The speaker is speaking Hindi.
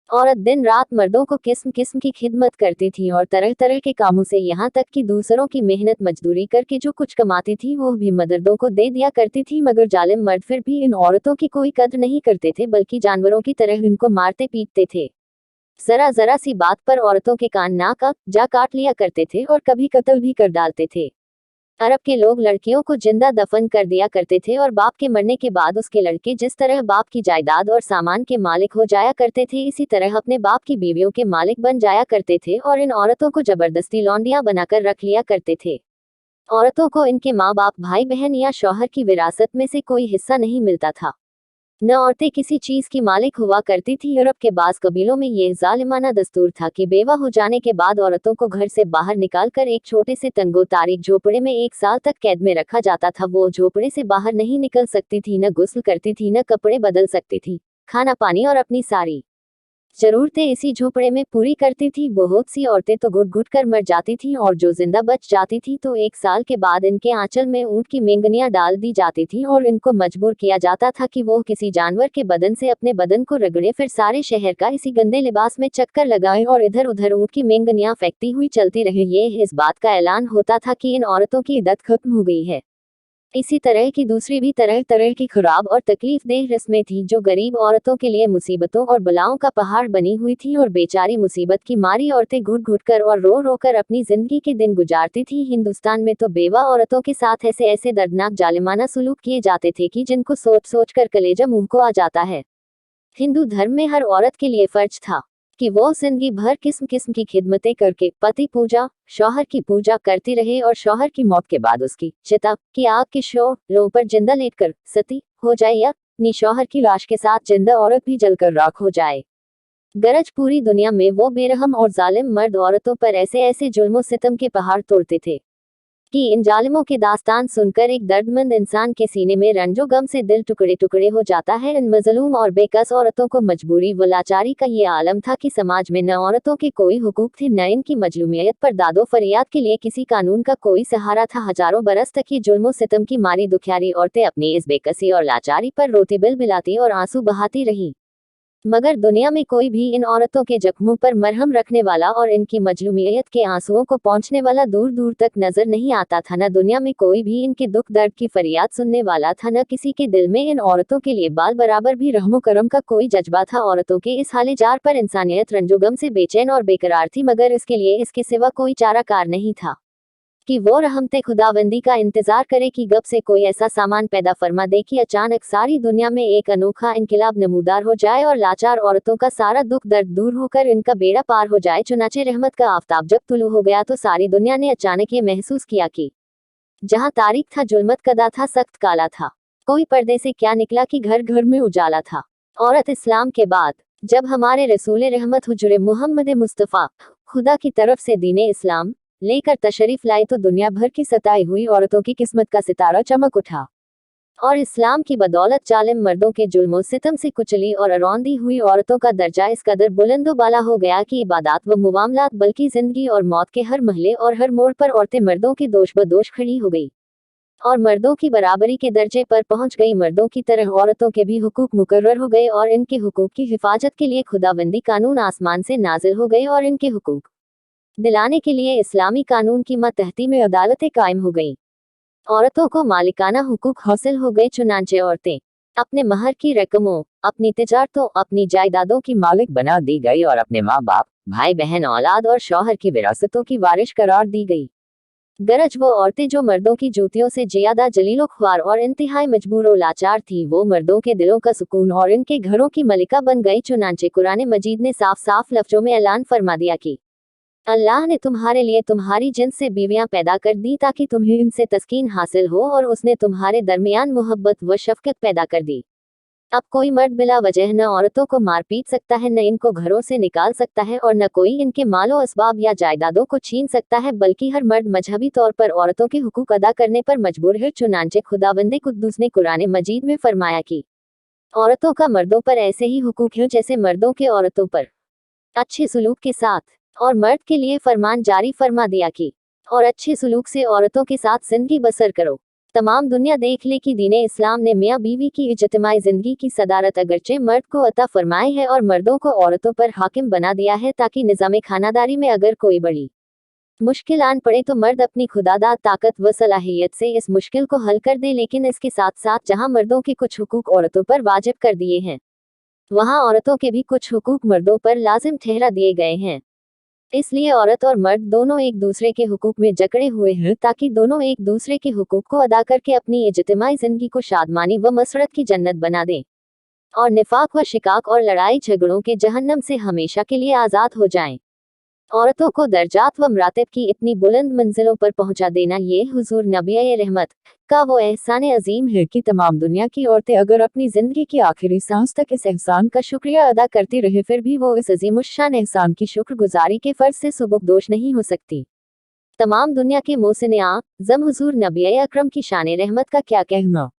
औरत दिन रात मर्दों को किस्म किस्म की खिदमत करती थी और तरह तरह के कामों से यहाँ तक कि दूसरों की मेहनत मजदूरी करके जो कुछ कमाती थी वो भी मर्दों को दे दिया करती थी। मगर जालिम मर्द फिर भी इन औरतों की कोई कद्र नहीं करते थे, बल्कि जानवरों की तरह इनको मारते पीटते थे। जरा जरा सी बात पर औरतों के कान नाक जा काट लिया करते थे और कभी कत्ल भी कर डालते थे। अरब के लोग लड़कियों को जिंदा दफन कर दिया करते थे और बाप के मरने के बाद उसके लड़के जिस तरह बाप की जायदाद और सामान के मालिक हो जाया करते थे, इसी तरह अपने बाप की बीवियों के मालिक बन जाया करते थे और इन औरतों को जबरदस्ती लौंडियां बनाकर रख लिया करते थे। औरतों को इनके माँ बाप, भाई बहन या शौहर की विरासत में से कोई हिस्सा नहीं मिलता था। न औरतें किसी चीज की मालिक हुआ करती थी। यूरोप के बास कबीलों में यह जालिमाना दस्तूर था कि बेवा हो जाने के बाद औरतों को घर से बाहर निकालकर एक छोटे से तंगो तारीख झोपड़े में 1 साल तक कैद में रखा जाता था। वो झोपड़े से बाहर नहीं निकल सकती थी, न गुस्ल करती थी, न कपड़े बदल सकती थी। खाना पानी और अपनी सारी जरूरतें इसी झोपड़े में पूरी करती थी। बहुत सी औरतें तो घुट घुट कर मर जाती थीं और जो जिंदा बच जाती थी तो 1 साल के बाद इनके आंचल में ऊंट की मेंगनियां डाल दी जाती थीं और इनको मजबूर किया जाता था कि वो किसी जानवर के बदन से अपने बदन को रगड़े, फिर सारे शहर का इसी गंदे लिबास में चक्कर लगाए और इधर उधर ऊंट की मेंगनियां फेंकती हुई चलती रहे। ये इस बात का ऐलान होता था कि इन औरतों की इद्दत खत्म हो गई है। इसी तरह की दूसरी भी तरह तरह की खराब और तकलीफदेह रस्में थी जो गरीब औरतों के लिए मुसीबतों और बलाओं का पहाड़ बनी हुई थी और बेचारी मुसीबत की मारी औरतें घुट घुट कर और रो रो कर अपनी जिंदगी के दिन गुजारती थी। हिंदुस्तान में तो बेवा औरतों के साथ ऐसे ऐसे दर्दनाक जालिमाना सुलूक किए जाते थे कि जिनको सोच सोच कर कलेजा मुंह को आ जाता है। हिंदू धर्म में हर औरत के लिए फर्ज था कि वो जिंदगी भर किस्म किस्म की खिदमतें करके पति पूजा, शौहर की पूजा करती रहे और शौहर की मौत के बाद उसकी चिता की आग के शोलों पर जिंदा लेटकर सती हो जाए या अपनी शौहर की लाश के साथ जिंदा औरत भी जलकर राख हो जाए। गरज पूरी दुनिया में वो बेरहम और जालिम मर्द औरतों पर ऐसे ऐसे जुल्मों सितम के पहाड़ तोड़ते थे कि इन जालिमों की दास्तान सुनकर एक दर्दमंद इंसान के सीने में रंजो गम से दिल टुकड़े टुकड़े हो जाता है। इन मजलूम और बेकस औरतों को मजबूरी व लाचारी का ये आलम था कि समाज में न औरतों के कोई हुकूक थे, न इनकी मजलूमियत पर दादो फरियाद के लिए किसी कानून का कोई सहारा था। हजारों बरस तक ये जुल्मों सितम की मारी दुखियारी औरतें अपनी इस बेकसी और लाचारी पर रोती बिलबिलाती और आंसू बहाती रहीं। मगर दुनिया में कोई भी इन औरतों के जख्मों पर मरहम रखने वाला और इनकी मजलूमियत के आंसुओं को पहुंचने वाला दूर दूर तक नजर नहीं आता था। न दुनिया में कोई भी इनके दुख दर्द की फरियाद सुनने वाला था, न किसी के दिल में इन औरतों के लिए बाल बराबर भी रहमो करम का कोई जज्बा था। औरतों के इस हाले जार पर इंसानियत रंजोगम से बेचैन और बेकरार थी, मगर इसके लिए इसके सिवा कोई चाराकार नहीं था कि वो रहमते खुदाबंदी का इंतजार करे कि गब से कोई ऐसा सामान पैदा फरमा दे कि अचानक सारी दुनिया में एक अनोखा इनकलाब नमूदार हो जाए और लाचार औरतों का सारा दुख दर्द दूर होकर इनका बेड़ा पार हो जाए। चुनाचे रहमत का आफताब जब तुलू हो गया तो सारी दुनिया ने अचानक ये महसूस किया कि जहाँ तारीख था, जुल्मत कदा था, सख्त काला था, कोई पर्दे से क्या निकला कि घर घर में उजाला था। औरत इस्लाम के बाद जब हमारे रसूल रहमत हुजूर मोहम्मद मुस्तफ़ा खुदा की तरफ से दीने इस्लाम लेकर तशरीफ लाए तो दुनिया भर की सताई हुई औरतों की किस्मत का सितारा चमक उठा और इस्लाम की बदौलत जालिम मर्दों के जुल्मों सितम से कुचली और अरौंदी हुई औरतों का दर्जा इस कदर बुलंदो बाला हो गया कि इबादत व मुआमलात बल्कि जिंदगी और मौत के हर महले और हर मोड़ पर औरतें मर्दों के दोष बदोश खड़ी हो गई और मर्दों की बराबरी के दर्जे पर पहुंच गई। मर्दों की तरह औरतों के भी हुकूक मुकर्रर हो गए और इनके हुकूक की हिफाजत के लिए खुदाबंदी कानून आसमान से नाजिल हो गए और इनके हुकूक दिलाने के लिए इस्लामी कानून की मतहती में अदालतें कायम हो गईं। औरतों को मालिकाना हुकूक हासिल हो गए। चुनांचे औरतें अपने महर की रकमों, अपनी तिजारतों, अपनी जायदादों की मालिक बना दी गई और अपने माँ बाप, भाई बहन, औलाद और शौहर की विरासतों की वारिश करार दी गई। गरज वो औरतें जो मर्दों की जूतियों से ज्यादा जलीलो ख्वार और इंतहाई मजबूर और लाचार थी, वो मर्दों के दिलों का सुकून और इनके घरों की मलिका बन गई। चुनांचे कुरान मजीद ने साफ साफ लफ्जों में ऐलान फरमा दिया कि अल्लाह ने तुम्हारे लिए तुम्हारी जिन्स से बीवियां पैदा कर दी ताकि तुम्हें इनसे तस्कीन हासिल हो और उसने तुम्हारे दरमियान मोहब्बत व शफकत पैदा कर दी। अब कोई मर्द बिला वजह न औरतों को मार पीट सकता है, न इनको घरों से निकाल सकता है और न कोई इनके मालो असबाब या जायदादों को छीन सकता है, बल्कि हर मर्द मजहबी तौर पर औरतों के हुकूक अदा करने पर मजबूर है। चुनांचे खुदावंदे कुद्दूस ने कुरान मजीद में फरमाया कि औरतों का मर्दों पर ऐसे ही हुकूक है जैसे मर्दों के औरतों पर, अच्छे सुलूक के साथ। और मर्द के लिए फरमान जारी फरमा दिया कि और अच्छे सुलूक से औरतों के साथ जिंदगी बसर करो तमाम दुनिया देख ले कि दीन इस्लाम ने मियाँ बीवी की इज्तिमाई जिंदगी की सदारत अगरचे मर्द को अता फरमाई है और मर्दों को औरतों पर हाकिम बना दिया है, ताकि निज़ाम खानादारी में अगर कोई बड़ी मुश्किल आन पड़े तो मर्द अपनी खुदादाद ताकत व सलाहियत से इस मुश्किल को हल कर दे। लेकिन इसके साथ साथ जहां मर्दों के कुछ हुकूक औरतों पर वाजिब कर दिए हैं, वहां औरतों के भी कुछ हुकूक मर्दों पर लाजिम ठहरा दिए गए हैं। इसलिए औरत और मर्द दोनों एक दूसरे के हुकूक में जकड़े हुए हैं, ताकि दोनों एक दूसरे के हुकूक को अदा करके अपनी इज्तिमाई जिंदगी को शादमानी व मसरत की जन्नत बना दें और निफाक व शिकाक और लड़ाई झगड़ों के जहन्नम से हमेशा के लिए आज़ाद हो जाएं। औरतों को दर्जात व मरातब की इतनी बुलंद मंजिलों पर पहुंचा देना ये हुजूर नबी रहमत का वो एहसान अजीम है कि तमाम दुनिया की औरतें अगर अपनी जिंदगी की आखिरी सांस तक इस एहसान का शुक्रिया अदा करती रहे, फिर भी वो इस अजीमुश्शान एहसान की शुक्रगुजारी के फर्ज से सुबुकदोश नहीं हो सकती। तमाम दुनिया के मोहसिन आज़म हुजूर नबी अकरम की शान रहमत का क्या कहना।